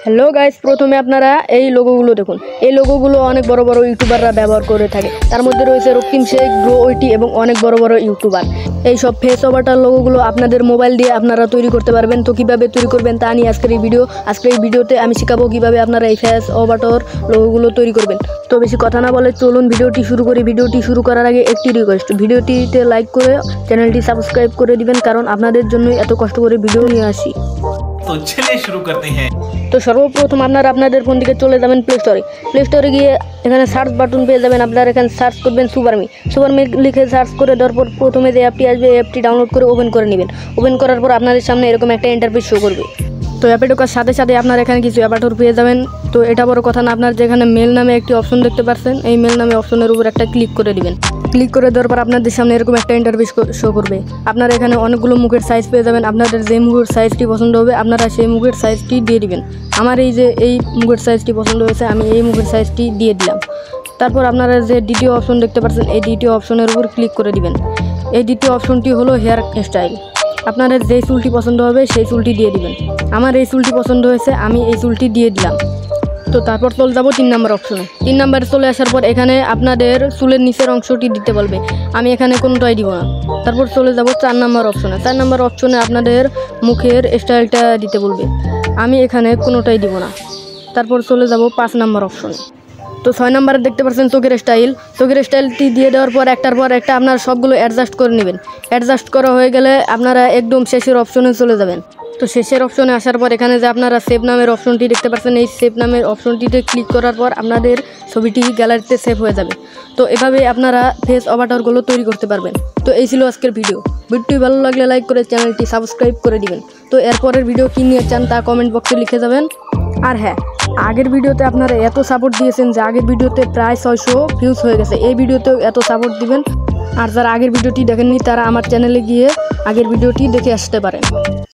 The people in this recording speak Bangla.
হ্যালো গাইস, প্রথমে আপনারা এই লোগোগুলো দেখুন। এই লোগোগুলো অনেক বড় বড় ইউটিউবাররা ব্যবহার করে থাকে। তার মধ্যে রয়েছে রক্তিম শেখ, গ্রো ওইটি এবং অনেক বড় বড় ইউটিউবার। এই সব ফেস ওভারটার লোগোগুলো আপনাদের মোবাইল দিয়ে আপনারা তৈরি করতে পারবেন। তো কীভাবে তৈরি করবেন তা নিয়ে আজকের এই ভিডিওতে আমি শেখাবো কীভাবে আপনারা এই ফেস ওভারটার লোগোগুলো তৈরি করবেন। তো বেশি কথা না বলে চলুন ভিডিওটি শুরু করি। ভিডিওটি শুরু করার আগে একটি রিকোয়েস্ট, ভিডিওটিতে লাইক করে চ্যানেলটি সাবস্ক্রাইব করে দিবেন, কারণ আপনাদের জন্যই এত কষ্ট করে ভিডিও নিয়ে আসি। তো চলিए শুরু করতে हैं। তো সর্বপ্রথম আপনারা আপনাদের ফোন থেকে চলে যাবেন প্লে স্টোরে গিয়ে এখানে সার্চ বাটন পেয়ে যাবেন। আপনারা এখানে সার্চ করবেন সুপারমি লিখে সার্চ করে দেওয়ার পর প্রথমে যে অ্যাপটি আসবে এই অ্যাপটি ডাউনলোড করে ওপেন করে নেবেন। ওপেন করার পর আপনাদের সামনে এরকম একটা ইন্টারফেস শো করবে। তো অ্যাপে ঢোকার সাথে সাথে আপনারা এখানে কিছু অ্যাপাটর পেয়ে যাবেন। তো এটা বড় কথা না, আপনার যেখানে মেল নামে একটি অপশন দেখতে পাচ্ছেন, এই মেল নামে অপশনের উপর একটা ক্লিক করে দিবেন। ক্লিক করে দেওয়ার পর আপনাদের সামনে এরকম একটা ইন্টারফেস শো করবে। আপনারা এখানে অনেকগুলো মুখের সাইজ পেয়ে যাবেন। আপনাদের যে মুখের সাইজটি পছন্দ হবে আপনারা সেই মুখের সাইজটি দিয়ে দিবেন। আমার এই মুখের সাইজটি পছন্দ হয়েছে, আমি এই মুখের সাইজটি দিয়ে দিলাম। তারপর আপনারা যে দ্বিতীয় অপশন দেখতে পাচ্ছেন, এই দ্বিতীয় অপশনের উপর ক্লিক করে দিবেন। এই দ্বিতীয় অপশনটি হলো হেয়ার স্টাইল। আপনাদের যেই চুলটি পছন্দ হবে সেই চুলটি দিয়ে দিবেন। আমার এই চুলটি পছন্দ হয়েছে, আমি এই চুলটি দিয়ে দিলাম। তো তারপর চলে যাবো 3 নম্বর অপশনে। 3 নম্বরে চলে আসার পর এখানে আপনাদের চুলের নিচের অংশটি দিতে বলবে, আমি এখানে কোনোটাই দিব না। তারপর চলে যাব 4 নম্বর অপশনে। 4 নম্বর অপশনে আপনাদের মুখের স্টাইলটা দিতে বলবে, আমি এখানে কোনোটাই দিব না। তারপর চলে যাব 5 নম্বর অপশনে। তো 6 নম্বরে দেখতে পাচ্ছেন চোখের স্টাইলটি দিয়ে দেওয়ার পর একটার পর একটা আপনারা সবগুলো অ্যাডজাস্ট করে নেবেন। অ্যাডজাস্ট করা হয়ে গেলে আপনারা একদম শেষের অপশনে চলে যাবেন। তো শেষের অপশনে আসার পর এখানে যে আপনারা সেভ নামের অপশনটি দেখতে পাচ্ছেন, এই সেভ নামের অপশনটিতে ক্লিক করার পর আপনাদের ছবিটি গ্যালারিতে সেভ হয়ে যাবে। তো এভাবে আপনারা ফেস অভাটারগুলো তৈরি করতে পারবেন। তো এই ছিল আজকের ভিডিওটি ভালো লাগলে লাইক করে চ্যানেলটি সাবস্ক্রাইব করে দিবেন। তো এরপরের ভিডিও কী নিয়ে চান তা কমেন্ট বক্সে লিখে যাবেন। আর হ্যাঁ, আগের ভিডিওতে আপনারা এত সাপোর্ট দিয়েছেন যে আগের ভিডিওতে প্রায় 600 ভিউজ হয়ে গেছে। এই ভিডিওতেও এত সাপোর্ট দিবেন। আর যারা আগের ভিডিওটি দেখেননি তারা আমার চ্যানেলে গিয়ে আগের ভিডিওটি দেখে আসতে পারেন।